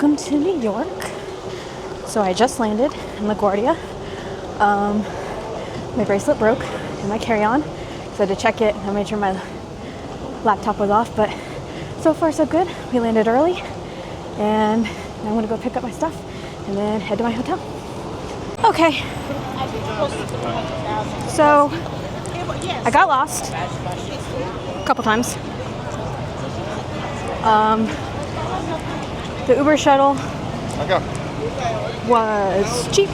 Welcome to New York. So I just landed in LaGuardia. My bracelet broke in my carry-on, so I had to check it. I made sure my laptop was off, but so far so good. We landed early, and now I'm gonna go pick up my stuff and then head to my hotel. Okay, so I got lost a couple times. The Uber shuttle was cheap,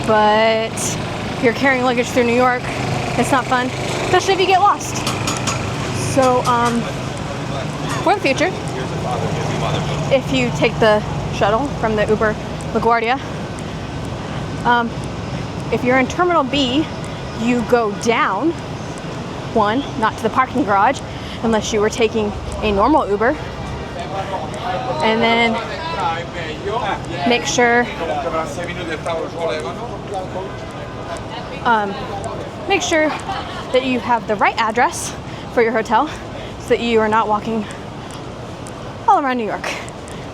but if you're carrying luggage through New York, it's not fun, especially if you get lost. So for the future, if you take the shuttle from the Uber LaGuardia, if you're in Terminal B, you go down one, not to the parking garage, unless you were taking a normal Uber, and then make sure that you have the right address for your hotel, so that you are not walking all around New York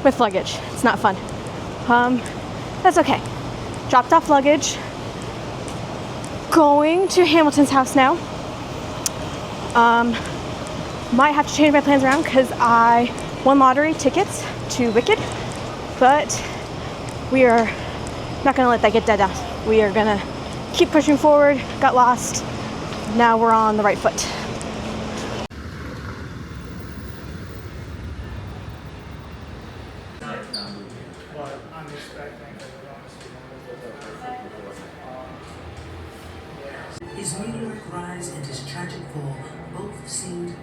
with luggage. It's not fun. That's okay. Dropped off luggage. Going to Hamilton's house now. Might have to change my plans around because I won lottery tickets to Wicked, but we are not going to let that get dead down. We are going to keep pushing forward. Got lost. Now we're on the right foot. His meteoric rise and his tragic fall both seemed.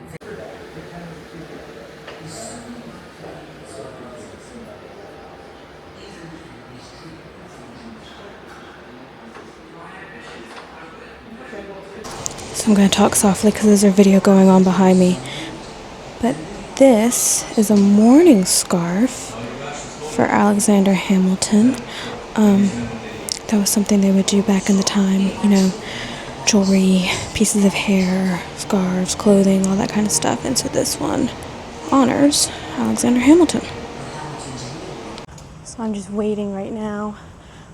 So I'm going to talk softly because there's a video going on behind me. But this is a mourning scarf for Alexander Hamilton. That was something they would do back in the time, you know, jewelry, pieces of hair, scarves, clothing, all that kind of stuff. And so this one honors Alexander Hamilton. So I'm just waiting right now.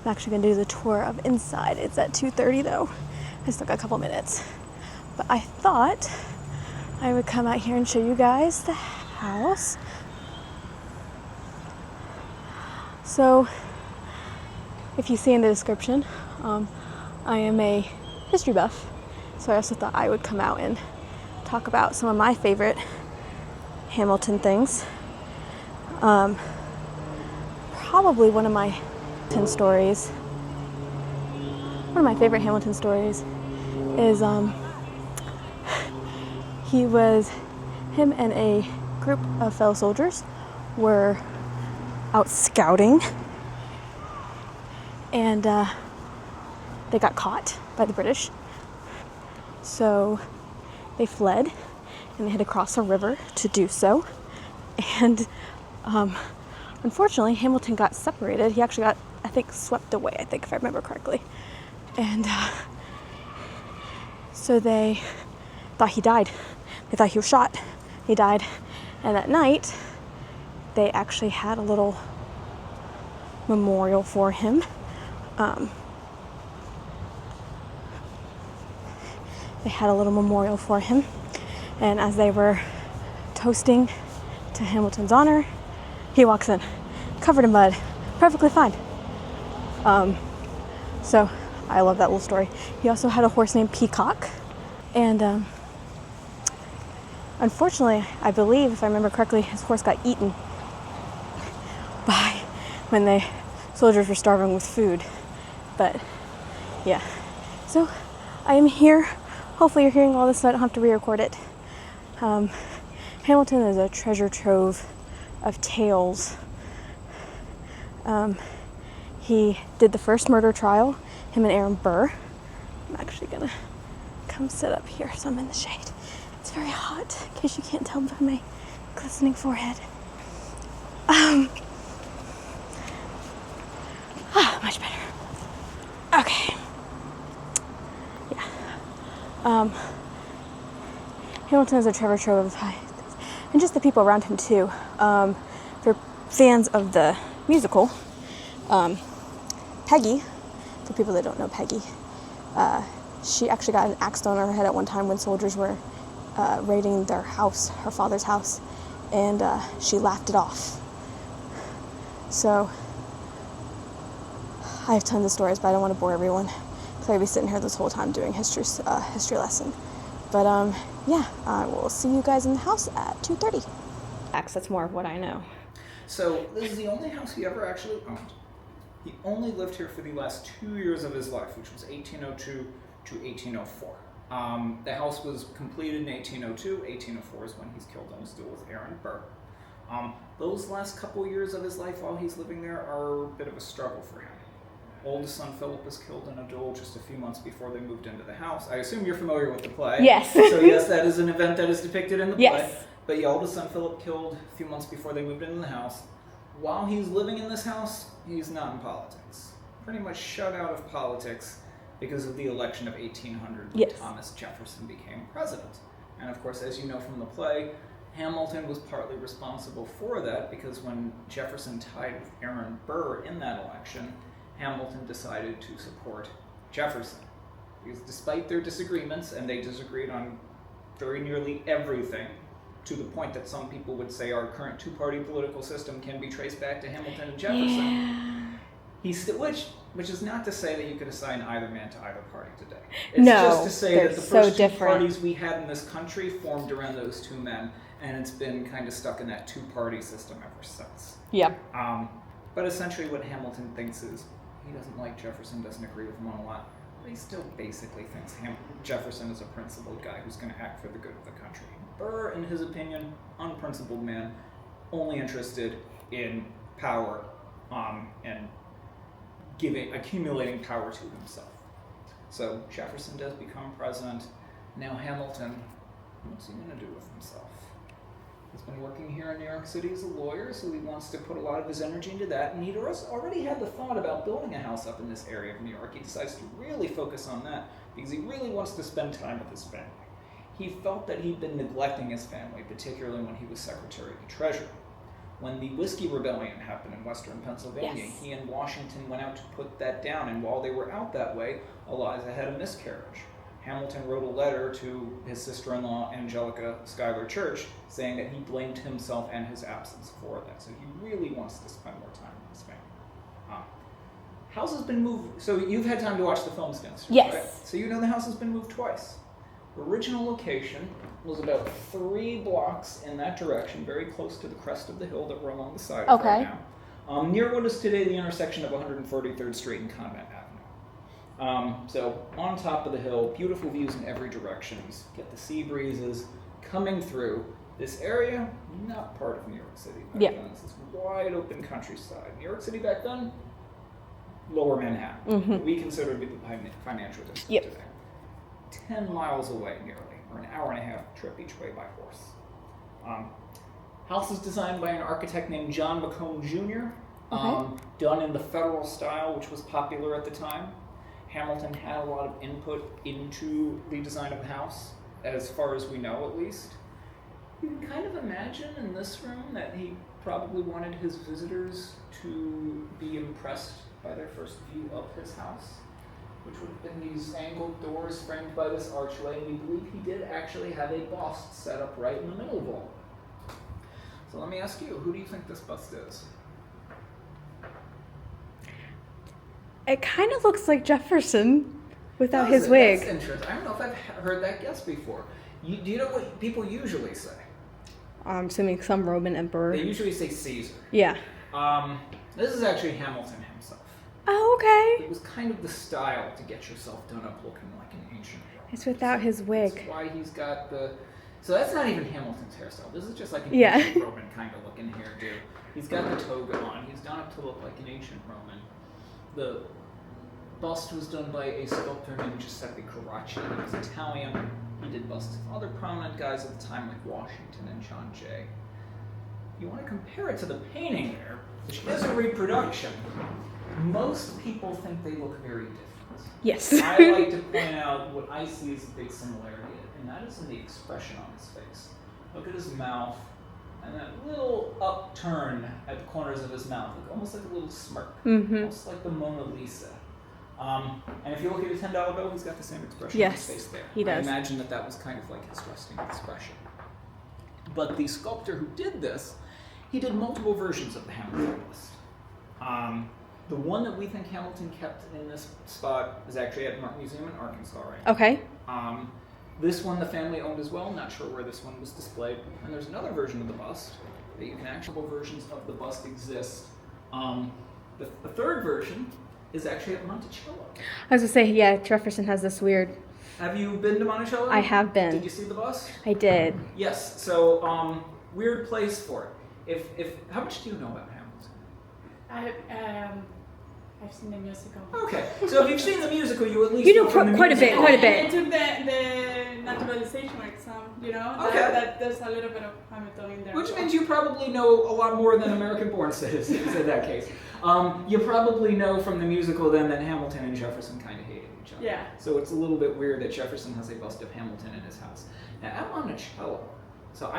I'm actually going to do the tour of inside. It's at 2:30 though. I still got a couple minutes. But I thought I would come out here and show you guys the house. So, if you see in the description, I am a history buff. So I also thought I would come out and talk about some of my favorite Hamilton things. Probably one of my Hamilton stories. One of my favorite Hamilton stories is him and a group of fellow soldiers were out scouting, and they got caught by the British. So they fled, and they had to cross a river to do so. And unfortunately, Hamilton got separated. He actually got, I think, swept away, if I remember correctly. And so they thought he died. They thought he was shot. He died. And that night, they actually had a little memorial for him. And as they were toasting to Hamilton's honor, he walks in, covered in mud, perfectly fine. So I love that little story. He also had a horse named Peacock, and unfortunately, I believe, if I remember correctly, his horse got eaten by when the soldiers were starving with food. But yeah, so I am here. Hopefully you're hearing all this so I don't have to re-record it. Hamilton is a treasure trove of tales. He did the first murder trial, him and Aaron Burr. I'm actually gonna come sit up here so I'm in the shade. It's very hot, in case you can't tell by my glistening forehead. Much better. Okay. Yeah. Hamilton is a treasure trove of, and just the people around him too. They're fans of the musical, Peggy, for people that don't know Peggy, she actually got an axe thrown on her head at one time when soldiers were raiding their house, her father's house, and she laughed it off. So I have tons of stories, but I don't want to bore everyone because I'd be sitting here this whole time doing history lesson. But yeah, I will see you guys in the house at 2:30. That's more of what I know. So this is the only house he ever actually owned. He only lived here for the last 2 years of his life, which was 1802 to 1804. The house was completed in 1802. 1804 is when he's killed in his duel with Aaron Burr. Those last couple years of his life while he's living there are a bit of a struggle for him. Oldest son Philip was killed in a duel just a few months before they moved into the house. I assume you're familiar with the play. Yes. So yes, that is an event that is depicted in the play. Yes. But yeah, oldest son Philip killed a few months before they moved into the house. While he's living in this house, he's not in politics. Pretty much shut out of politics because of the election of 1800 when Thomas Jefferson became president. And of course, as you know from the play, Hamilton was partly responsible for that because when Jefferson tied with Aaron Burr in that election, Hamilton decided to support Jefferson. Because despite their disagreements, and they disagreed on very nearly everything, to the point that some people would say our current two-party political system can be traced back to Hamilton and Jefferson. Yeah. Which is not to say that you could assign either man to either party today. It's No, just to say that the so first two different. parties we had in this country formed around those two men, and it's been kind of stuck in that two-party system ever since. Yeah. But essentially what Hamilton thinks is he doesn't like Jefferson, doesn't agree with him on a lot, but he still basically thinks Jefferson is a principled guy who's going to act for the good of the country. Burr, in his opinion, unprincipled man, only interested in power and accumulating power to himself. So Jefferson does become president. Now Hamilton, what's he going to do with himself? He's been working here in New York City as a lawyer, so he wants to put a lot of his energy into that, and he'd already had the thought about building a house up in this area of New York. He decides to really focus on that because he really wants to spend time with his family. He felt that he'd been neglecting his family, particularly when he was Secretary of the Treasury. When the Whiskey Rebellion happened in western Pennsylvania, he and Washington went out to put that down, and while they were out that way, Eliza had a miscarriage. Hamilton wrote a letter to his sister-in-law, Angelica Schuyler Church, saying that he blamed himself and his absence for that. So he really wants to spend more time with his family. House has been moved, so you've had time to watch the film since, Yes. right? So you know the house has been moved twice. The original location was about 3 blocks in that direction, very close to the crest of the hill that we're along the side of right now. Near what is today the intersection of 143rd Street and Convent Avenue. So on top of the hill, beautiful views in every direction. You get the sea breezes coming through. This area, not part of New York City back then. This is wide open countryside. New York City back then, lower Manhattan. We consider it to be the financial district today. 10 miles away nearly, or an hour and a half trip each way by horse. House is designed by an architect named John McComb Jr., done in the federal style, which was popular at the time. Hamilton had a lot of input into the design of the house, as far as we know at least. You can kind of imagine in this room that he probably wanted his visitors to be impressed by their first view of his house, which would have been these angled doors framed by this archway, and we believe he did actually have a bust set up right in the middle of all. So let me ask you, who do you think this bust is? It kind of looks like Jefferson without his wig. That's interesting. I don't know if I've heard that guess before. Do you know what people usually say? I'm assuming some Roman emperor. They usually say Caesar. Yeah. This is actually Hamilton himself. Oh, okay. It was kind of the style to get yourself done up looking like an ancient Roman. It's without his wig. That's why he's got the... So that's not even Hamilton's hairstyle. This is just like an ancient Roman kind of looking hairdo. He's got the toga on. He's done it to look like an ancient Roman. The bust was done by a sculptor named Giuseppe Carracci. He was Italian. He did busts of other prominent guys at the time like Washington and John Jay. You want to compare it to the painting there, which is a reproduction. Most people think they look very different. Yes. I like to point out what I see as a big similarity, and that is in the expression on his face. Look at his mouth and that little upturn at the corners of his mouth, like, almost like a little smirk, almost like the Mona Lisa. And if you look at a $10 bill, he's got the same expression on his face there. He does. I imagine that was kind of like his resting expression. But the sculptor who did this, he did multiple versions of the Hamilton bust. The one that we think Hamilton kept in this spot is actually at Martin Museum in Arkansas right now. Okay. This one the family owned as well, not sure where this one was displayed. And there's another version of the bust that you can actually, versions of the bust exist. The third version is actually at Monticello. I was gonna say, yeah, Jefferson has this weird. Have you been to Monticello? I have been. Did you see the bust? I did. Yes. So weird place for it. If how much do you know about Hamilton? I've seen the musical. Okay, so if you've seen the musical, you at least You know from the quite a bit, musical. quite a bit. I took the naturalization exam, you know? Okay. That there's a little bit of Hamilton in there. Which means you probably know a lot more than American-born citizens in that case. You probably know from the musical then that Hamilton and Jefferson kind of hated each other. Yeah. So it's a little bit weird that Jefferson has a bust of Hamilton in his house. Now at Monticello, so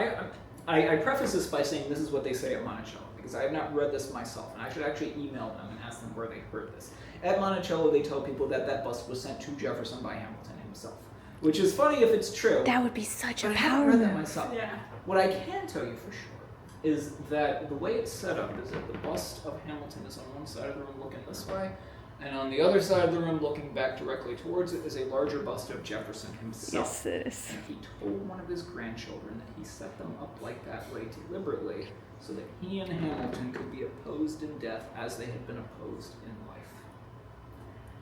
I preface this by saying this is what they say at Monticello, because I have not read this myself, and I should actually email them and ask them where they heard this. At Monticello, they tell people that that bust was sent to Jefferson by Hamilton himself, which is funny if it's true. That would be such a But I power haven't read that move. myself. Yeah. What I can tell you for sure is that the way it's set up is that the bust of Hamilton is on one side of the room looking this way, and on the other side of the room looking back directly towards it is a larger bust of Jefferson himself. Yes, it is. And he told one of his grandchildren that he set them up like that way deliberately so that he and Hamilton could be opposed in death as they had been opposed in life.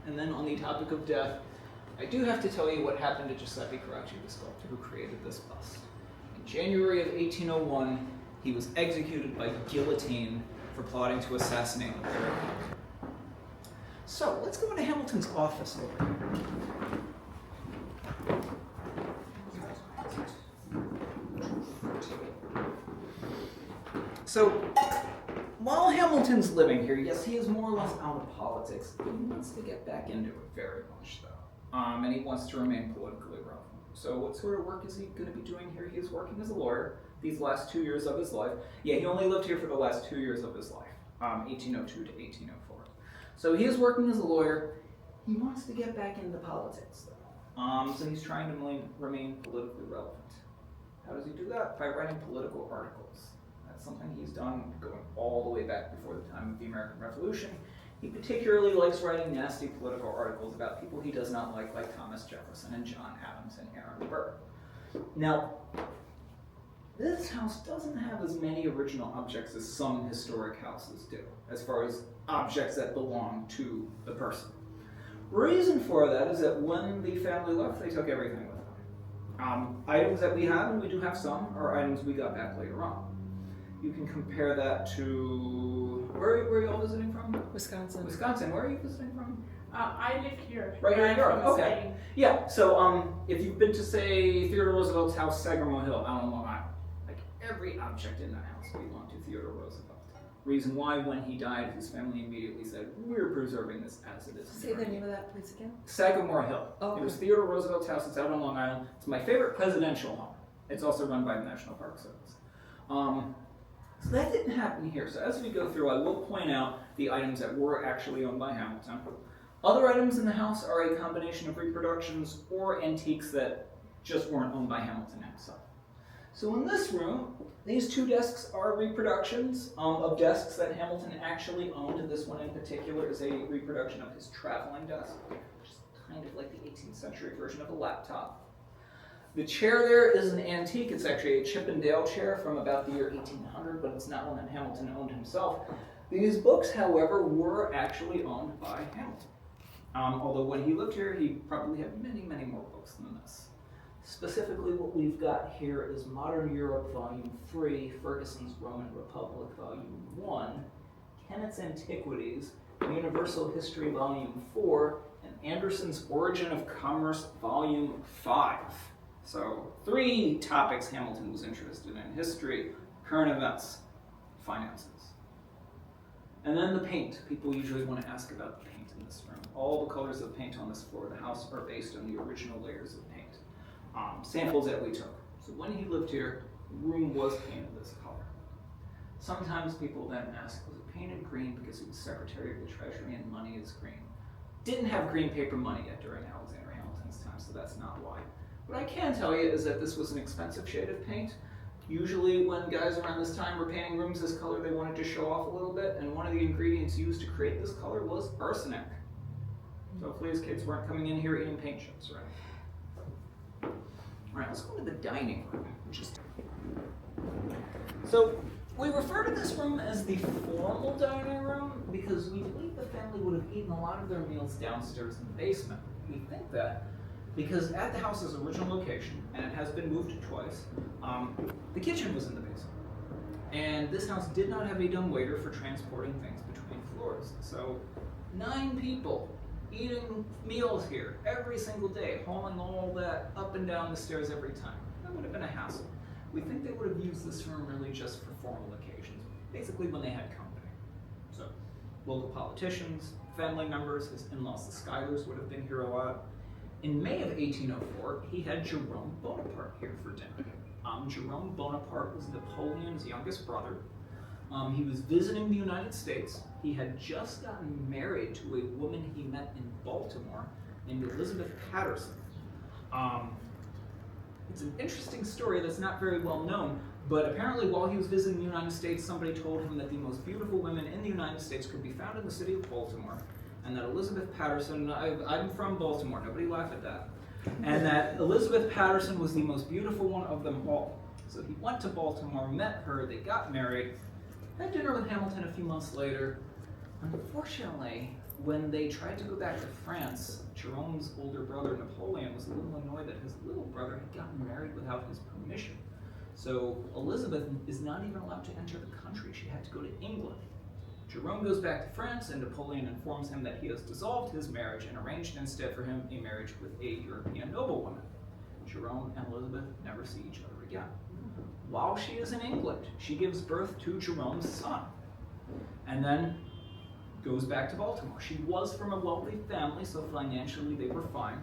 And then on the topic of death, I do have to tell you what happened to Giuseppe Carracci, the sculptor who created this bust. In January of 1801, he was executed by guillotine for plotting to assassinate the King. So let's go into Hamilton's office over here. So, while Hamilton's living here, yes, he is more or less out of politics, but he wants to get back into it very much, though. And he wants to remain politically relevant. So what sort of work is he going to be doing here? He is working as a lawyer these last 2 years of his life. Yeah, he only lived here for the last 2 years of his life, 1802 to 1804. So he is working as a lawyer. He wants to get back into politics, though. So he's trying to remain politically relevant. How does he do that? By writing political articles. That's something he's done going all the way back before the time of the American Revolution. He particularly likes writing nasty political articles about people he does not like Thomas Jefferson and John Adams and Aaron Burr. Now, this house doesn't have as many original objects as some historic houses do, as far as objects that belong to the person. Reason for that is that when the family left, they took everything with them. Items that we have, and we do have some, are items we got back later on. You can compare that to, where are you all visiting from? Wisconsin. Wisconsin. Where are you visiting from? I live here. Right here in I'm Europe. from Okay. Spain. Yeah. So if you've been to, say, Theodore Roosevelt's house, Sagamore Hill, out on Long Island, like every object in that house belonged to Theodore Roosevelt. Reason why, when he died, his family immediately said, "We're preserving this as it is." Say the name of that place again. Sagamore Hill. Oh. It was Theodore Roosevelt's house. It's out on Long Island. It's my favorite presidential home. It's also run by the National Park Service. So that didn't happen here. So as we go through, I will point out the items that were actually owned by Hamilton. Other items in the house are a combination of reproductions or antiques that just weren't owned by Hamilton himself. So in this room, these two desks are reproductions of desks that Hamilton actually owned. This one in particular is a reproduction of his traveling desk, which is kind of like the 18th century version of a laptop. The chair there is an antique. It's actually a Chippendale chair from about the year 1800, but it's not one that Hamilton owned himself. These books, however, were actually owned by Hamilton. Although when he lived here, he probably had many, many more books than this. Specifically, what we've got here is Modern Europe, Volume 3, Ferguson's Roman Republic, Volume 1, Kennett's Antiquities, Universal History, Volume 4, and Anderson's Origin of Commerce, Volume 5. So 3 topics Hamilton was interested in: history, current events, finances. And then the paint. People usually want to ask about the paint in this room. All the colors of paint on this floor of the house are based on the original layers of paint. Samples that we took. So when he lived here, the room was painted this color. Sometimes people then ask, was it painted green because he was Secretary of the Treasury and money is green? Didn't have green paper money yet during Alexander Hamilton's time, so that's not why. What I can tell you is that this was an expensive shade of paint. Usually when guys around this time were painting rooms this color, they wanted to show off a little bit, and one of the ingredients used to create this color was arsenic. So hopefully his kids weren't coming in here eating paint chips, right? All right, let's go to the dining room, which is... So we refer to this room as the formal dining room because we believe the family would have eaten a lot of their meals downstairs in the basement. We think that because at the house's original location, and it has been moved twice, the kitchen was in the basement. And this house did not have a dumbwaiter for transporting things between floors. So 9 people eating meals here every single day, hauling all that up and down the stairs every time. That would have been a hassle. We think they would have used this room really just for formal occasions, basically when they had company. So local politicians, family members, his in-laws, the Schuyler's, would have been here a lot. In May of 1804, he had Jerome Bonaparte here for dinner. Jerome Bonaparte was Napoleon's youngest brother. He was visiting the United States. He had just gotten married to a woman he met in Baltimore named Elizabeth Patterson. It's an interesting story that's not very well known, but apparently while he was visiting the United States, somebody told him that the most beautiful women in the United States could be found in the city of Baltimore, and that Elizabeth Patterson, I'm from Baltimore, nobody laugh at that, and that Elizabeth Patterson was the most beautiful one of them all. So he went to Baltimore, met her, they got married, had dinner with Hamilton a few months later. Unfortunately, when they tried to go back to France, Jerome's older brother Napoleon was a little annoyed that his little brother had gotten married without his permission. So Elizabeth is not even allowed to enter the country. She had to go to England. Jerome goes back to France, and Napoleon informs him that he has dissolved his marriage and arranged instead for him a marriage with a European noblewoman. Jerome and Elizabeth never see each other again. While she is in England, she gives birth to Jerome's son, and then goes back to Baltimore. She was from a wealthy family, so financially they were fine.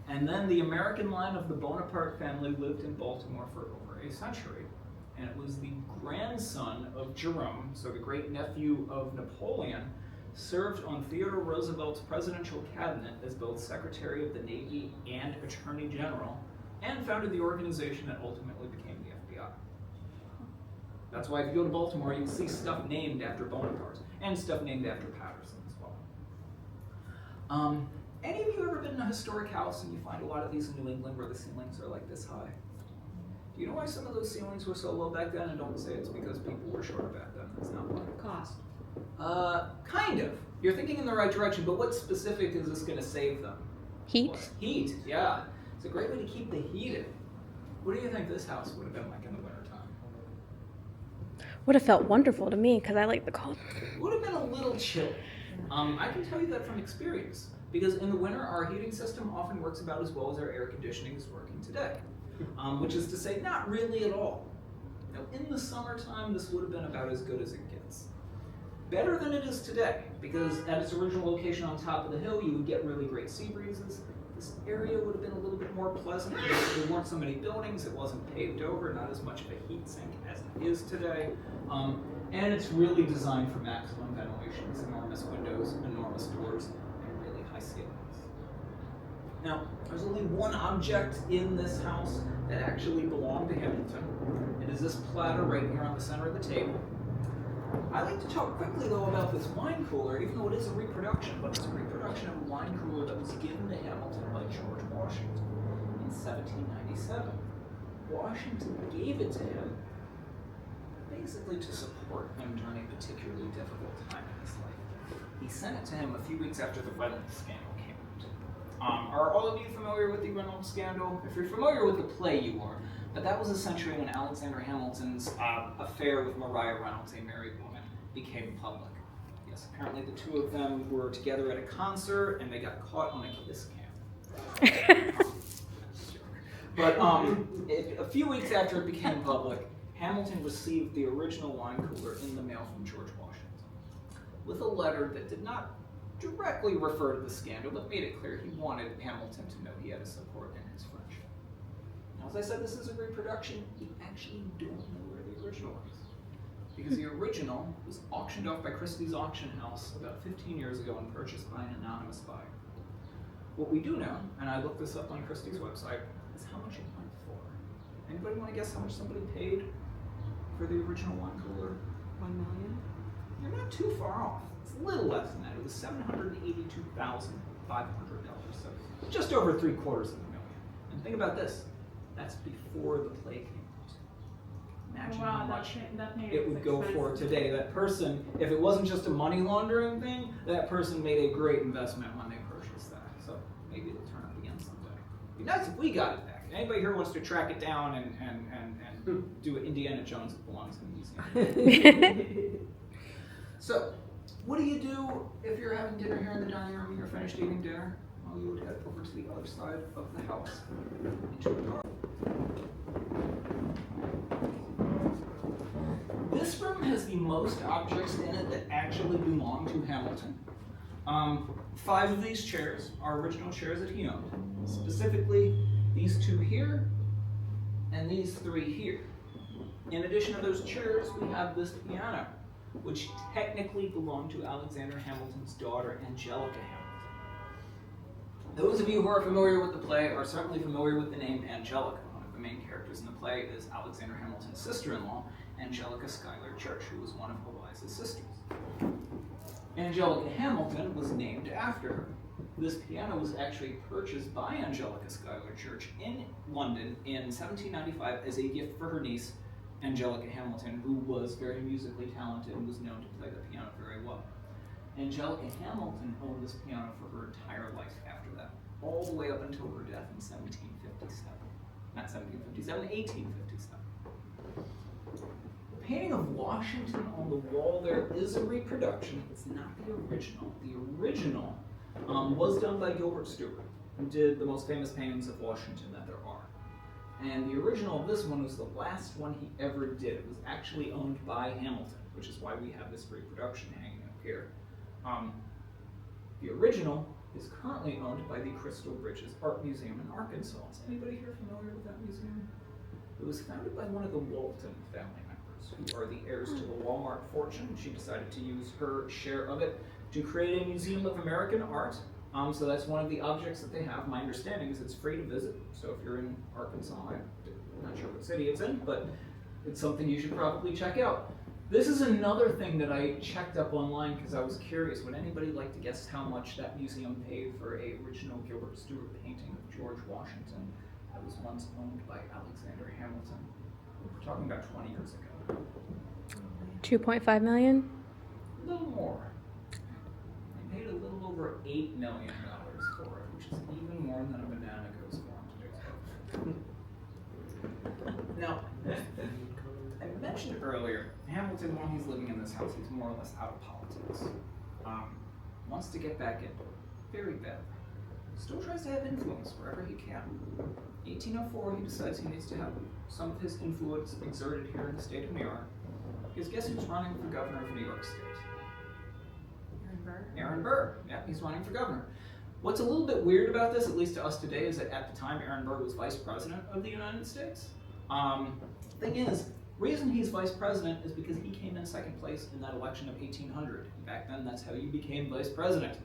And then the American line of the Bonaparte family lived in Baltimore for over a century. And it was the grandson of Jerome, so the great nephew of Napoleon, served on Theodore Roosevelt's presidential cabinet as both Secretary of the Navy and Attorney General, and founded the organization that ultimately became the FBI. That's why if you go to Baltimore, you'll see stuff named after Bonaparte, and stuff named after Patterson as well. Any of you ever been in a historic house and you find a lot of these in New England where the ceilings are like this high? Do you know why some of those ceilings were so low back then? And don't say it's because people were shorter back then. That's not why. Cost. Kind of. You're thinking in the right direction, but what specific is this going to save them? Heat? What? Heat, yeah. It's a great way to keep the heat in. What do you think this house would have been like in the wintertime? Would have felt wonderful to me because I like the cold. It would have been a little chilly. I can tell you that from experience, because in the winter our heating system often works about as well as our air conditioning is working today, which is to say not really at all. Now, in the summertime this would have been about as good as it gets. Better than it is today, because at its original location on top of the hill you would get really great sea breezes. This area would have been a little bit more pleasant because there weren't so many buildings, it wasn't paved over, not as much of a heat sink as it is today. And it's really designed for maximum ventilation. It's enormous windows, enormous doors, and really high ceilings. Now, there's only one object in this house that actually belonged to Hamilton. It is this platter right here on the center of the table. I like to talk quickly, though, about this wine cooler, even though it is a reproduction, but it's a reproduction of a wine cooler that was given to Hamilton by George Washington in 1797. Washington gave it to him basically to support him during a particularly difficult time in his life. He sent it to him a few weeks after the Reynolds scandal came out. Are all of you familiar with the Reynolds scandal? If you're familiar with the play, you are. But that was essentially when Alexander Hamilton's affair with Maria Reynolds, a married woman, became public. Yes, apparently the two of them were together at a concert and they got caught on a kiss cam. But a few weeks after it became public, Hamilton received the original wine cooler in the mail from George Washington, with a letter that did not directly refer to the scandal, but made it clear he wanted Hamilton to know he had his support in his friendship. Now, as I said, this is a reproduction. We actually don't know where the original is. because the original was auctioned off by Christie's auction house about 15 years ago and purchased by an anonymous buyer. What we do know, and I looked this up on Christie's website, is how much it went for. Anybody want to guess how much somebody paid for the original wine cooler? 1 million? You're not too far off. It's a little less than that. It was $782,500, so just over $750,000. And think about this, that's before the plague came out. Imagine how much it would go for today. That person, if it wasn't just a money laundering thing, that person made a great investment when they purchased that. So maybe it'll turn up again someday. It'd be nice if we got it back. Anybody here wants to track it down and do an Indiana Jones that belongs in the museum? So, what do you do if you're having dinner here in the dining room and you're finished eating dinner? Well, you would head over to the other side of the house into a door. This room has the most objects in it that actually belong to Hamilton. 5 of these chairs are original chairs that he owned. Specifically, these 2 here and these 3 here. In addition to those chairs, we have this piano, which technically belonged to Alexander Hamilton's daughter, Angelica Hamilton. Those of you who are familiar with the play are certainly familiar with the name Angelica. One of the main characters in the play is Alexander Hamilton's sister-in-law, Angelica Schuyler Church, who was one of Eliza's sisters. Angelica Hamilton was named after her. This piano was actually purchased by Angelica Schuyler Church in London in 1795 as a gift for her niece, Angelica Hamilton, who was very musically talented and was known to play the piano very well. Angelica Hamilton owned this piano for her entire life after that, all the way up until her death in 1757. Not 1757, 1857. The painting of Washington on the wall there is a reproduction. It's not the original. The original was done by Gilbert Stuart, who did the most famous paintings of Washington that there are. And the original of this one was the last one he ever did. It was actually owned by Hamilton, which is why we have this reproduction hanging up here. The original is currently owned by the Crystal Bridges Art Museum in Arkansas. Is anybody here familiar with that museum? It was founded by one of the Walton family members, who are the heirs to the Walmart fortune. She decided to use her share of it to create a Museum of American Art. So that's one of the objects that they have. My understanding is it's free to visit. So if you're in Arkansas, I'm not sure what city it's in, but it's something you should probably check out. This is another thing that I checked up online because I was curious. Would anybody like to guess how much that museum paid for a original Gilbert Stuart painting of George Washington that was once owned by Alexander Hamilton? We're talking about 20 years ago. 2.5 million? A little more. They paid a little over $8 million for it, which is even more than a banana goes for in today's world. Now, I mentioned earlier, Hamilton, while he's living in this house, he's more or less out of politics. Wants to get back in very badly. Still tries to have influence wherever he can. 1804, he decides he needs to have some of his influence exerted here in the state of New York. Because guess who's running for governor of New York State? Aaron Burr? Aaron Burr. Yeah, he's running for governor. What's a little bit weird about this, at least to us today, is that at the time Aaron Burr was vice president of the United States. Thing is, reason he's vice president is because he came in second place in that election of 1800. Back then, that's how you became vice president.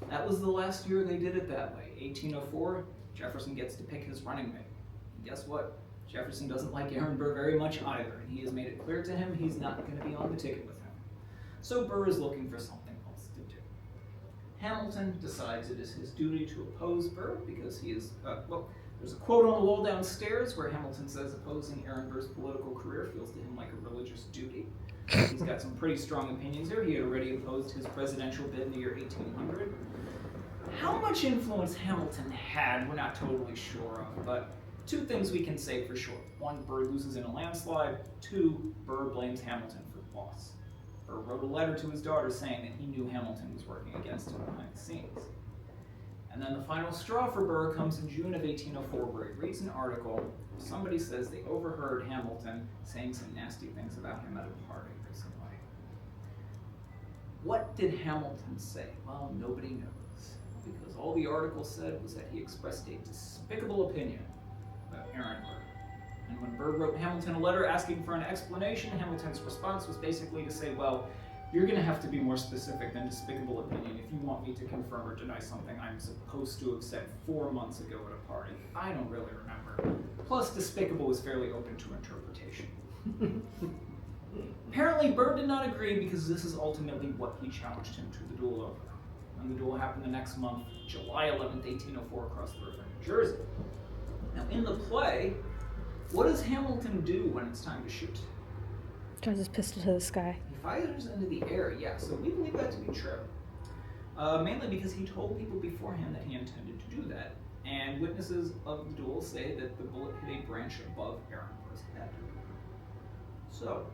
That was the last year they did it that way. 1804, Jefferson gets to pick his running mate. And guess what? Jefferson doesn't like Aaron Burr very much either, and he has made it clear to him he's not going to be on the ticket with him. So Burr is looking for something else to do. Hamilton decides it is his duty to oppose Burr because he is, there's a quote on the wall downstairs where Hamilton says opposing Aaron Burr's political career feels to him like a religious duty. He's got some pretty strong opinions here. He had already opposed his presidential bid in the year 1800. How much influence Hamilton had, we're not totally sure of, but 2 things we can say for sure. 1, Burr loses in a landslide. 2, Burr blames Hamilton for the loss. Burr wrote a letter to his daughter saying that he knew Hamilton was working against him behind the scenes. And then the final straw for Burr comes in June of 1804, where he reads an article. Somebody says they overheard Hamilton saying some nasty things about him at a party recently. What did Hamilton say? Well, nobody knows, because all the article said was that he expressed a despicable opinion about Aaron Burr. And when Burr wrote Hamilton a letter asking for an explanation, Hamilton's response was basically to say, well, you're going to have to be more specific than despicable opinion if you want me to confirm or deny something I'm supposed to have said 4 months ago at a party. I don't really remember. Plus, despicable is fairly open to interpretation. Apparently, Burr did not agree because this is ultimately what he challenged him to the duel over. And the duel happened the next month, July 11th, 1804, across the river in New Jersey. Now, in the play, what does Hamilton do when it's time to shoot? Draws his pistol to the sky. He fires into the air, yeah, so we believe that to be true. Mainly because he told people beforehand that he intended to do that, and witnesses of the duel say that the bullet hit a branch above Aaron Burr's head. So,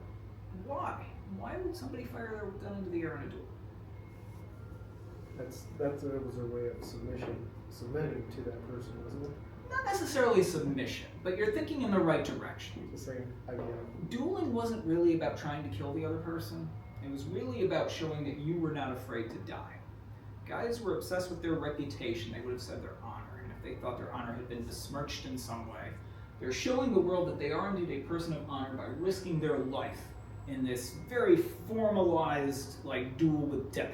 why? Why would somebody fire their gun into the air in a duel? That was a way of submitting to that person, wasn't it? Not necessarily submission, but you're thinking in the right direction. The same idea. Dueling wasn't really about trying to kill the other person. It was really about showing that you were not afraid to die. Guys were obsessed with their reputation. They would have said their honor, and if they thought their honor had been besmirched in some way, they're showing the world that they are indeed a person of honor by risking their life in this very formalized, duel with death.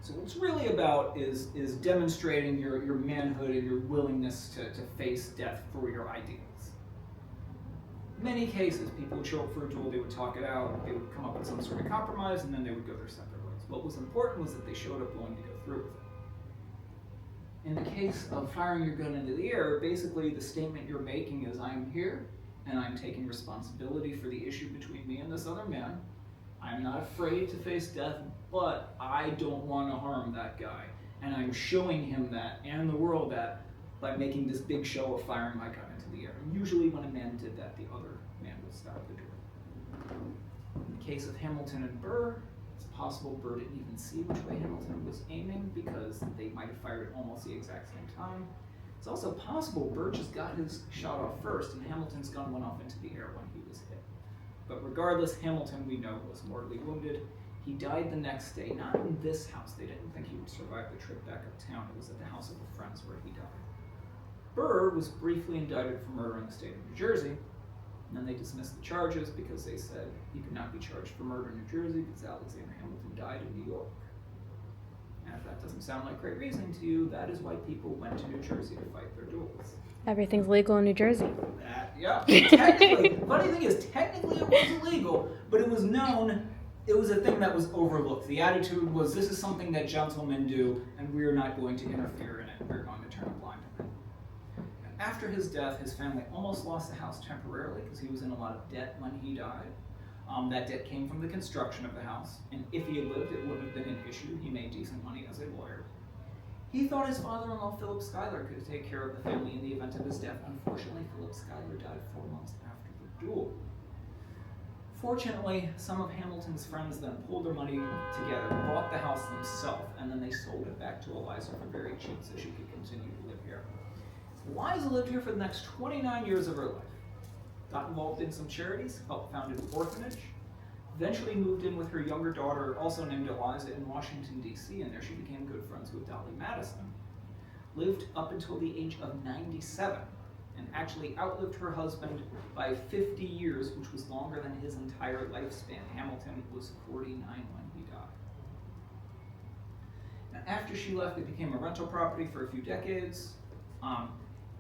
So what it's really about is demonstrating your manhood and your willingness to face death for your ideals. In many cases, people would show up for a duel, they would talk it out, they would come up with some sort of compromise, and then they would go their separate ways. What was important was that they showed up willing to go through with it. In the case of firing your gun into the air, basically the statement you're making is, I'm here, and I'm taking responsibility for the issue between me and this other man. I'm not afraid to face death, but I don't want to harm that guy. And I'm showing him that, and the world that, by making this big show of firing my gun into the air. And usually when a man did that, the other man would stop the duel. In the case of Hamilton and Burr, it's possible Burr didn't even see which way Hamilton was aiming because they might have fired at almost the exact same time. It's also possible Burr just got his shot off first and Hamilton's gun went off into the air when he was hit. But regardless, Hamilton, we know, was mortally wounded. He died the next day, not in this house. They didn't think he would survive the trip back uptown. It was at the house of a friend's where he died. Burr was briefly indicted for murder in the state of New Jersey, and then they dismissed the charges because they said he could not be charged for murder in New Jersey because Alexander Hamilton died in New York. And if that doesn't sound like great reasoning to you, that is why people went to New Jersey to fight their duels. Everything's legal in New Jersey. Yeah, technically. Funny thing is, technically it was illegal, but it was known, it was a thing that was overlooked. The attitude was, this is something that gentlemen do, and we're not going to interfere in it. We're going to turn a blind eye. After his death, his family almost lost the house temporarily because he was in a lot of debt when he died. That debt came from the construction of the house, and if he had lived, it wouldn't have been an issue. He made decent money as a lawyer. He thought his father-in-law, Philip Schuyler, could take care of the family in the event of his death. Unfortunately, Philip Schuyler died 4 months after the duel. Fortunately, some of Hamilton's friends then pulled their money together, bought the house themselves, and then they sold it back to Eliza for very cheap so she could continue to live here. Eliza lived here for the next 29 years of her life. Got involved in some charities, helped found an orphanage, eventually moved in with her younger daughter, also named Eliza, in Washington, D.C., and there she became good friends with Dolly Madison. Lived up until the age of 97, and actually outlived her husband by 50 years, which was longer than his entire lifespan. Hamilton was 49 when he died. Now, after she left, it became a rental property for a few decades.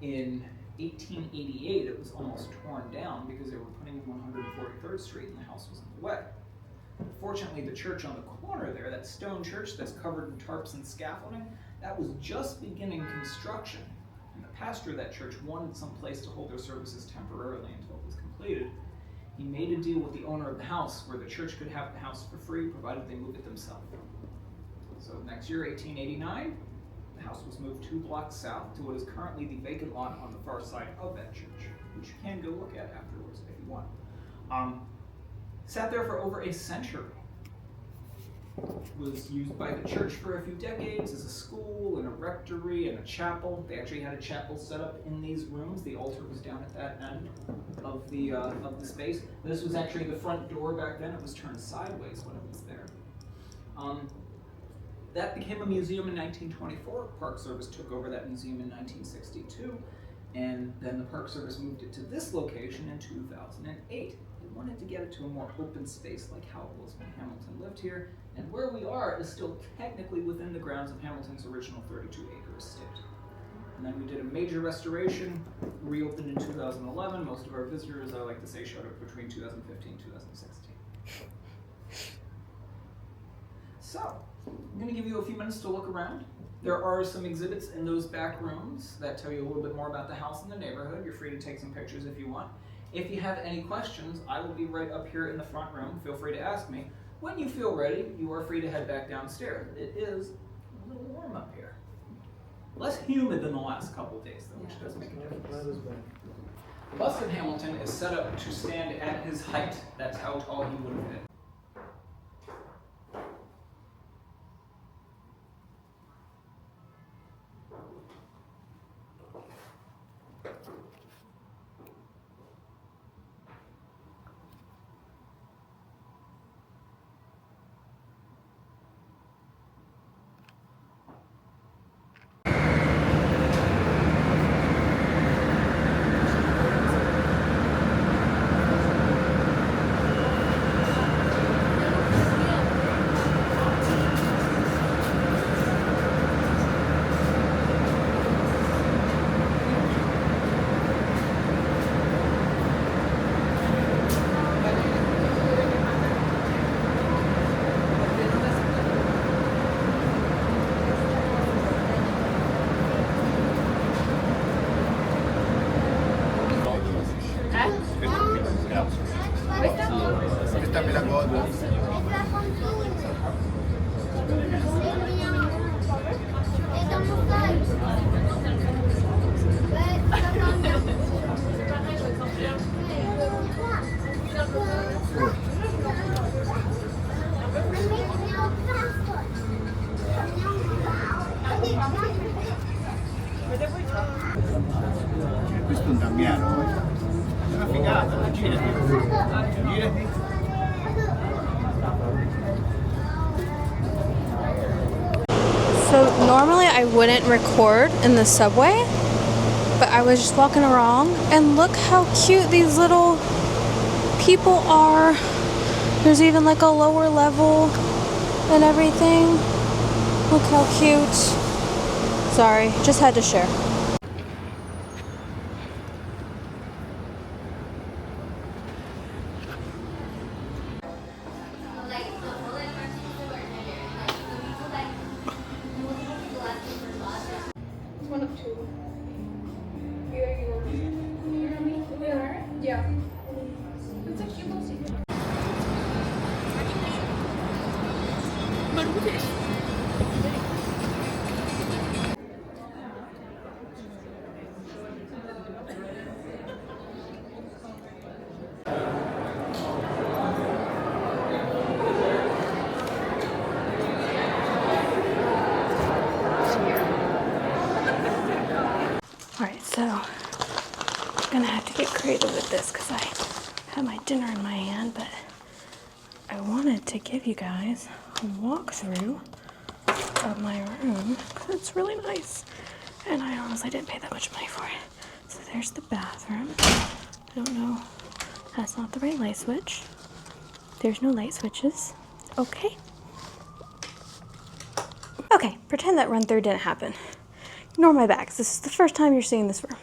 In 1888, it was almost torn down because they were putting in 143rd Street and the house was in the way. Fortunately, the church on the corner there, that stone church that's covered in tarps and scaffolding, that was just beginning construction. And the pastor of that church wanted some place to hold their services temporarily until it was completed. He made a deal with the owner of the house where the church could have the house for free, provided they move it themselves. So next year, 1889, the house was moved 2 blocks south to what is currently the vacant lot on the far side of that church, which you can go look at afterwards if you want. Sat there for over a century. Was used by the church for a few decades as a school and a rectory and a chapel. They actually had a chapel set up in these rooms. The altar was down at that end of the space. This was actually the front door back then. It was turned sideways when it was there. That became a museum in 1924. Park Service took over that museum in 1962. And then the Park Service moved it to this location in 2008. They wanted to get it to a more open space like how it was when Hamilton lived here. And where we are is still technically within the grounds of Hamilton's original 32-acre estate. And then we did a major restoration, reopened in 2011. Most of our visitors, I like to say, showed up between 2015 and 2016. So, I'm going to give you a few minutes to look around. There are some exhibits in those back rooms that tell you a little bit more about the house and the neighborhood. You're free to take some pictures if you want. If you have any questions, I will be right up here in the front room. Feel free to ask me. When you feel ready, you are free to head back downstairs. It is a little warm up here. Less humid than the last couple days, though, which does make a difference. The bust of Hamilton is set up to stand at his height. That's how tall he would have been. Questo è un Damiano, è una figata, girati, girati. So normally I wouldn't record in the subway, but I was just walking around and look how cute these little people are. There's even like a lower level and everything. Look how cute. Sorry, just had to share. One of two. Either you or me. You or me? We are? Yeah. It's a cute little secret. Alright, so I'm gonna have to get creative with this because I have my dinner in my hand, but I wanted to give you guys a walkthrough of my room because it's really nice. And I honestly didn't pay that much money for it. So there's the bathroom. I don't know. That's not the right light switch. There's no light switches. Okay. Okay, pretend that run through didn't happen. Ignore my bags. This is the first time you're seeing this room.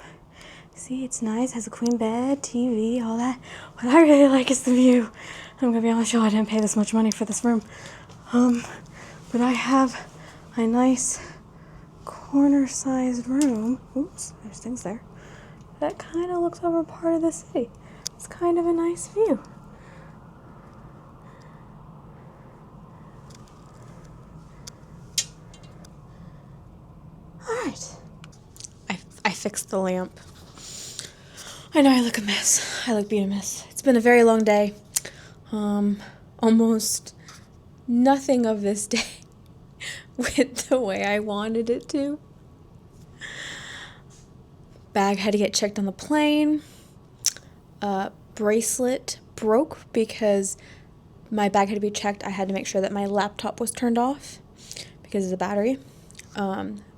See, it's nice, has a queen bed, TV, all that. What I really like is the view. I'm gonna be honest, y'all, I didn't pay this much money for this room. But I have a nice corner-sized room. Oops, there's things there. That kind of looks over part of the city. It's kind of a nice view. Alright. I fixed the lamp. I know I look a mess. I look being a mess. It's been a very long day. Almost nothing of this day went the way I wanted it to. Bag had to get checked on the plane. Bracelet broke because my bag had to be checked. I had to make sure that my laptop was turned off because of the battery.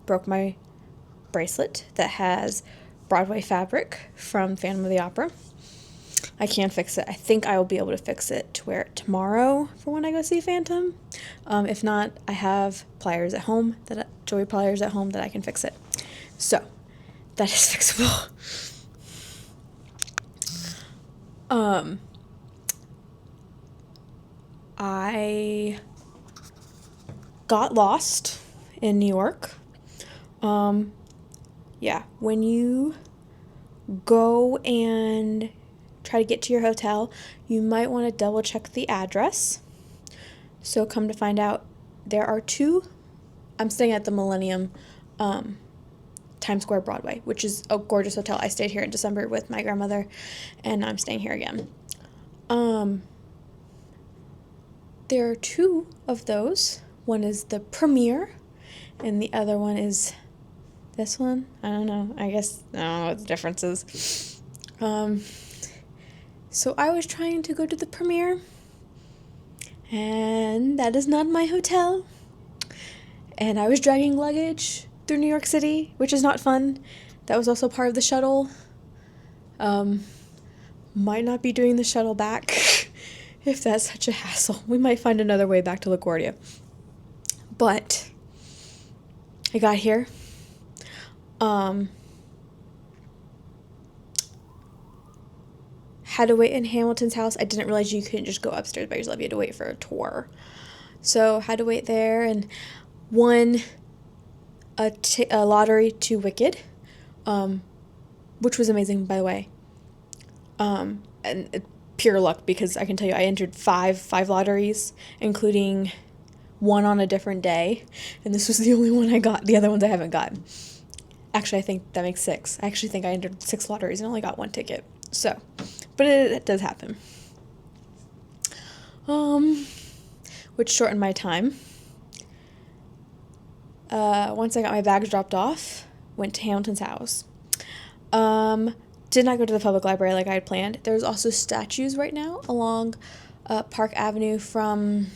Broke my bracelet that has Broadway fabric from Phantom of the Opera. I can fix it. I think I will be able to fix it to wear it tomorrow for when I go see Phantom. If not, I have pliers at home, jewelry pliers at home that I can fix it. So, that is fixable. I got lost in New York. Yeah, when you go and try to get to your hotel, you might want to double check the address. So come to find out, there are two. I'm staying at the Millennium, Times Square Broadway, which is a gorgeous hotel. I stayed here in December with my grandmother, and I'm staying here again. There are two of those. One is the Premier, and the other one is this one. I don't know. I don't know what the difference is. So I was trying to go to the Premier, and that is not my hotel. And I was dragging luggage through New York City, which is not fun. That was also part of the shuttle. Might not be doing the shuttle back if that's such a hassle. We might find another way back to LaGuardia. But I got here. Had to wait in Hamilton's house. I didn't realize you couldn't just go upstairs by yourself. You had to wait for a tour. So had to wait there and won a lottery to Wicked, which was amazing, by the way. And pure luck, because I can tell you I entered five lotteries, including one on a different day, and this was the only one I got. The other ones I haven't gotten. Actually, I think that makes 6. I actually think I entered 6 lotteries and only got 1 ticket. So, but it does happen. Which shortened my time. Once I got my bags dropped off, went to Hamilton's house. Did not go to the public library like I had planned. There's also statues right now along Park Avenue from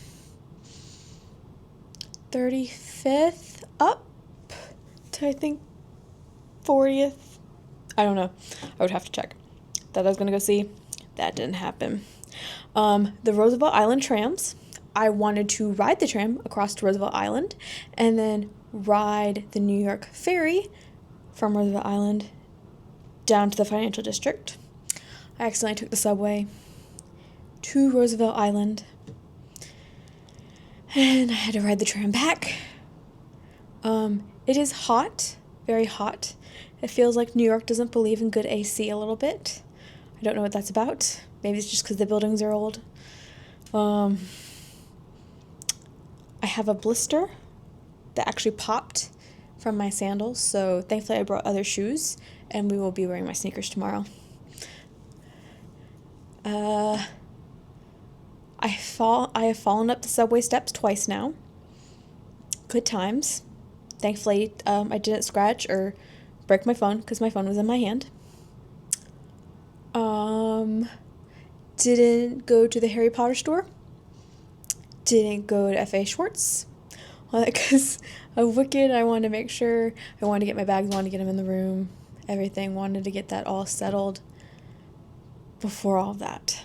35th up to, I think, 40th. I don't know. I would have to check. That I was going to go see. That didn't happen. The Roosevelt Island trams. I wanted to ride the tram across to Roosevelt Island and then ride the New York ferry from Roosevelt Island down to the financial district. I accidentally took the subway to Roosevelt Island, and I had to ride the tram back. It is hot, very hot. It feels like New York doesn't believe in good AC a little bit. I don't know what that's about. Maybe it's just because the buildings are old. I have a blister that actually popped from my sandals, so thankfully I brought other shoes, and we will be wearing my sneakers tomorrow. I have fallen up the subway steps twice now. Good times. Thankfully, I didn't scratch or break my phone because my phone was in my hand. Didn't go to the Harry Potter store. Didn't go to F.A. Schwartz. Well, because of Wicked, I wanted to make sure. I wanted to get my bags, wanted to get them in the room, everything. Wanted to get that all settled before all of that.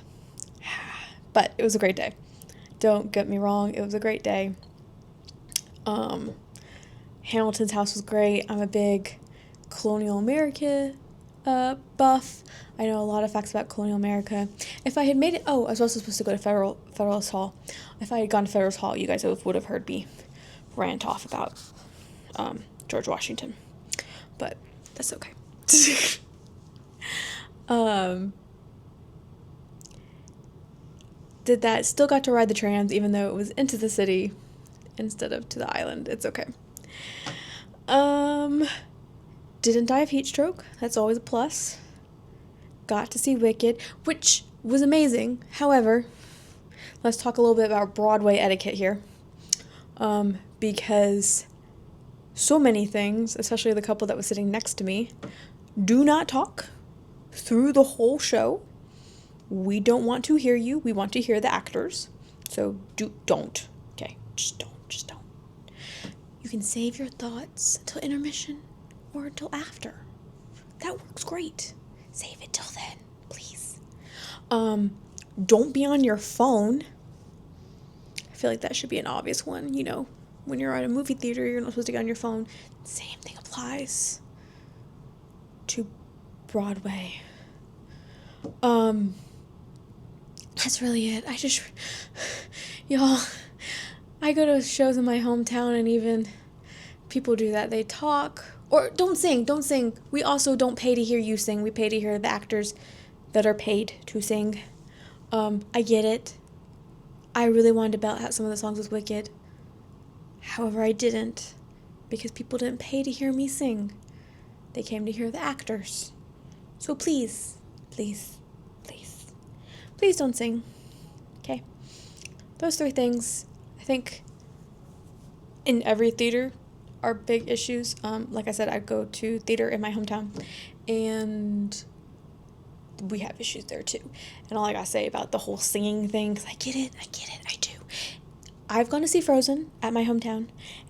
But it was a great day. Don't get me wrong, it was a great day. Hamilton's house was great. I'm a big colonial America buff. I know a lot of facts about colonial America. If I had made it, I was also supposed to go to Federalist Hall. If I had gone to Federalist Hall, you guys would have heard me rant off about George Washington. But that's okay. Did that, still got to ride the trams even though it was into the city instead of to the island. It's okay. Didn't die of heat stroke. That's always a plus. Got to see Wicked, which was amazing. However, let's talk a little bit about Broadway etiquette here. Because so many things, especially the couple that was sitting next to me, do not talk through the whole show. We don't want to hear you. We want to hear the actors. So don't. Okay, just don't. You can save your thoughts until intermission or until after. that works great. Save it till then, please. Don't be on your phone. I feel like that should be an obvious one, you know. When you're at a movie theater, you're not supposed to get on your phone. Same thing applies to Broadway. That's really it. Y'all, I go to shows in my hometown, and even people do that. They talk, or don't sing. We also don't pay to hear you sing. We pay to hear the actors that are paid to sing. I get it. I really wanted to belt out some of the songs with Wicked. However, I didn't, because people didn't pay to hear me sing. They came to hear the actors. So please don't sing. Okay? Those 3 things, I think, in every theater are big issues. Like I said, I go to theater in my hometown, and we have issues there too. And all I gotta say about the whole singing thing, because I get it, I do. I've gone to see Frozen at my hometown,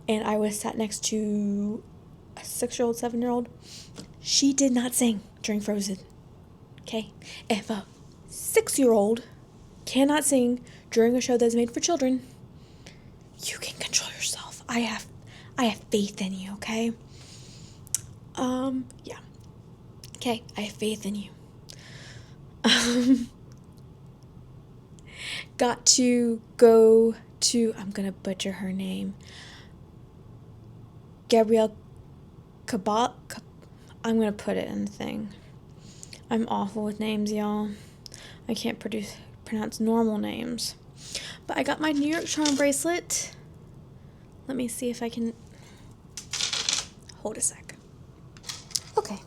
and I was sat next to a 6-year-old, 7-year-old. She did not sing during Frozen. Okay? If a 6-year-old cannot sing during a show that's made for children, you can control yourself. I have faith in you, okay? Yeah. Okay, I have faith in you. Got to go to, I'm gonna butcher her name, Gabriela Caballos. I'm gonna put it in the thing. I'm awful with names, y'all. I can't pronounce normal names. But I got my New York charm bracelet. Let me see if I can hold a sec. Okay.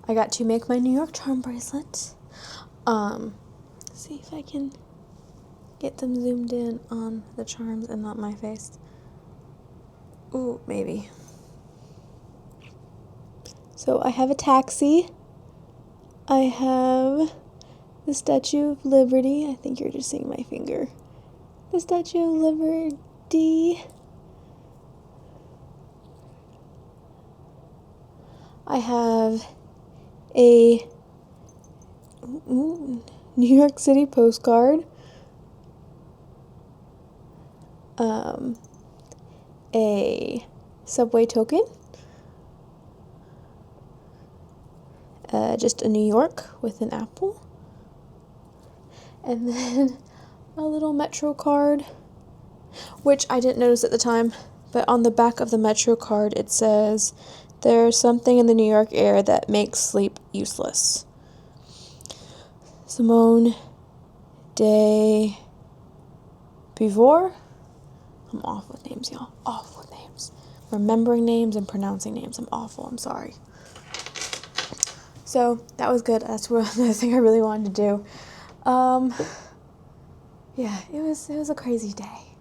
I got to make my New York charm bracelet. See if I can get them zoomed in on the charms and not my face. Ooh, maybe. So I have a taxi. I have the Statue of Liberty. I think you're just seeing my finger. The Statue of Liberty. I have a New York City postcard. A subway token. Just a New York with an apple. And then a little Metro card, which I didn't notice at the time, but on the back of the Metro card it says, "There's something in the New York air that makes sleep useless." Simone de Beauvoir. I'm awful with names, y'all. Awful with names. Remembering names and pronouncing names. I'm awful. I'm sorry. So that was good. That's the thing I really wanted to do. Yeah, it was a crazy day.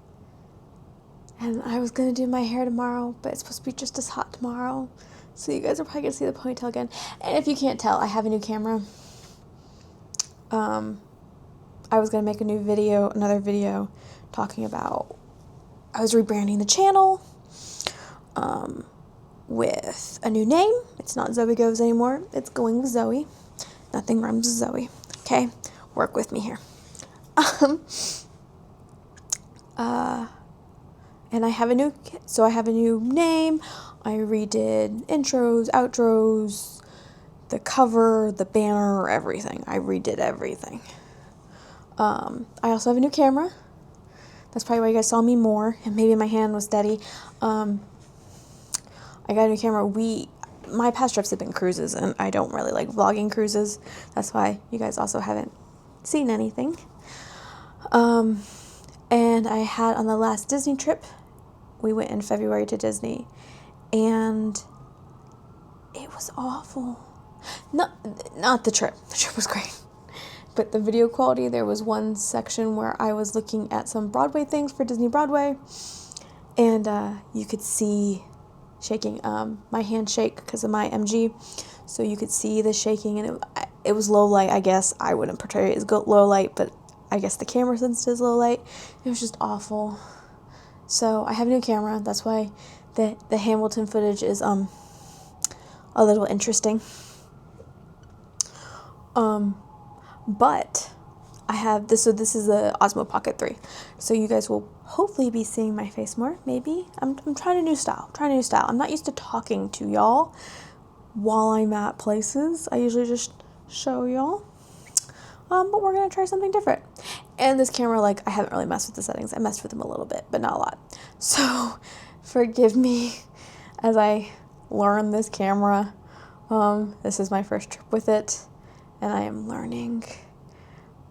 And I was gonna do my hair tomorrow, but it's supposed to be just as hot tomorrow. So you guys are probably gonna see the ponytail again. And if you can't tell, I have a new camera. I was gonna make another video talking about, I was rebranding the channel, with a new name. It's not Zoe Goes anymore. It's Going with Zoe. Nothing rhymes with Zoe. Okay? Work with me here. And I have a new name. I redid intros, outros, the cover, the banner, everything. I redid everything. I also have a new camera. That's probably why you guys saw me more, and maybe my hand was steady. I got a new camera. My past trips have been cruises, and I don't really like vlogging cruises. That's why you guys also haven't seen anything. And I had on the last Disney trip, we went in February to Disney, and it was awful. Not the trip. The trip was great. But the video quality, there was one section where I was looking at some Broadway things for Disney Broadway, and you could see shaking, my hand shake because of my MG, so you could see the shaking, and it was low light, I guess. I wouldn't portray it as low light, but I guess the camera sensed it as low light. It was just awful. So I have a new camera. That's why the Hamilton footage is a a little interesting. But I have this, so this is the Osmo Pocket 3. So you guys will hopefully be seeing my face more, maybe. I'm trying a new style, I'm not used to talking to y'all while I'm at places. I usually just show y'all. But we're going to try something different. And this camera, like, I haven't really messed with the settings. I messed with them a little bit, but not a lot. So forgive me as I learn this camera. This is my first trip with it, and I am learning.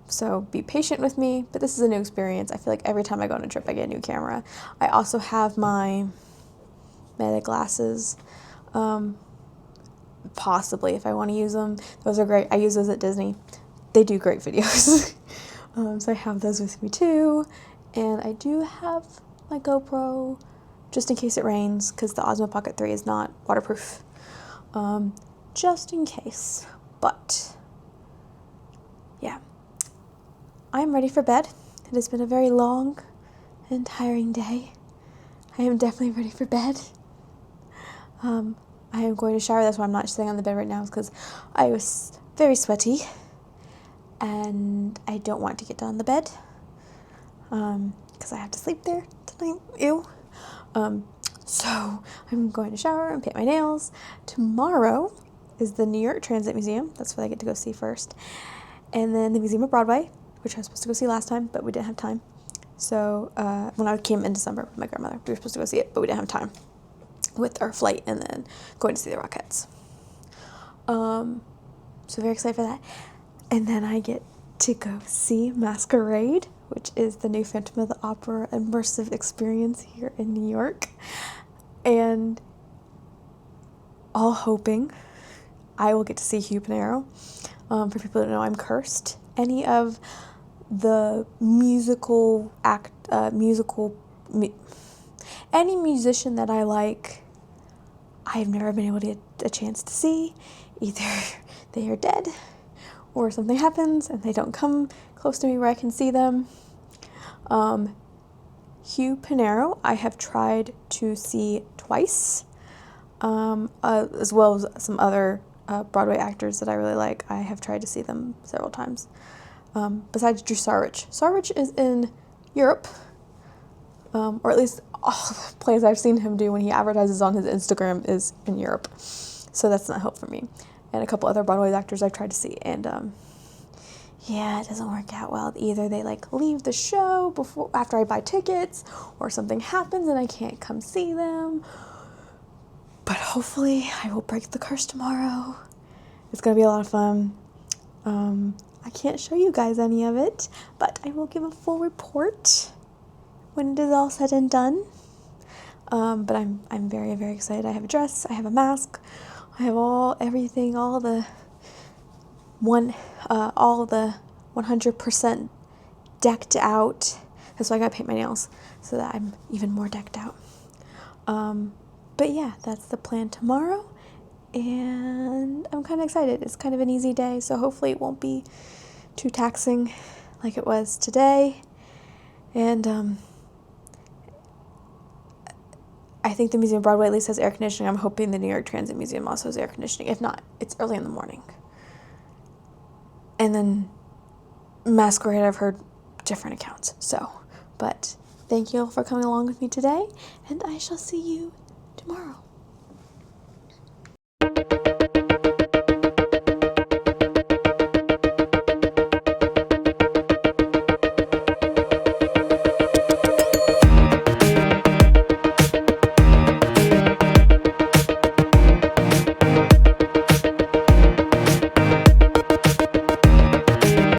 So be patient with me, but this is a new experience. I feel like every time I go on a trip, I get a new camera. I also have my Meta glasses, possibly if I want to use them. Those are great. I use those at Disney. They do great videos. So I have those with me too. And I do have my GoPro just in case it rains, because the Osmo Pocket 3 is not waterproof. Just in case. But yeah, I am ready for bed. It has been a very long and tiring day. I am definitely ready for bed. I am going to shower. That's why I'm not sitting on the bed right now, because I was very sweaty and I don't want to get on the bed because I have to sleep there tonight. Ew. So I'm going to shower and paint my nails. Tomorrow is the New York Transit Museum. That's what I get to go see first. And then the Museum of Broadway, which I was supposed to go see last time, but we didn't have time. So when I came in December with my grandmother, we were supposed to go see it, but we didn't have time with our flight, and then going to see the Rockettes. So very excited for that. And then I get to go see Masquerade, which is the new Phantom of the Opera immersive experience here in New York. And all hoping I will get to see Hugh Pinero. For people that know, I'm cursed. Any of the any musician that I like, I've never been able to get a chance to see. Either they are dead or something happens and they don't come close to me where I can see them. Hugh Pinero, I have tried to see twice, as well as some other Broadway actors that I really like. I have tried to see them several times. Besides Drew Sarich. Sarich is in Europe, or at least all the plays I've seen him do when he advertises on his Instagram is in Europe. So that's not help for me. And a couple other Broadway actors I've tried to see, and yeah, it doesn't work out well. Either they like leave the show after I buy tickets, or something happens and I can't come see them. But hopefully I will break the curse tomorrow. It's gonna be a lot of fun. I can't show you guys any of it, but I will give a full report when it is all said and done. But I'm very, very excited. I have a dress, I have a mask, I have everything, all the 100% decked out. That's why I gotta paint my nails, so that I'm even more decked out. But yeah, that's the plan tomorrow, and I'm kind of excited. It's kind of an easy day, so hopefully it won't be too taxing like it was today. And I think the Museum of Broadway at least has air conditioning. I'm hoping the New York Transit Museum also has air conditioning. If not, it's early in the morning. And then Masquerade, I've heard different accounts. So, but thank you all for coming along with me today, and I shall see you tomorrow.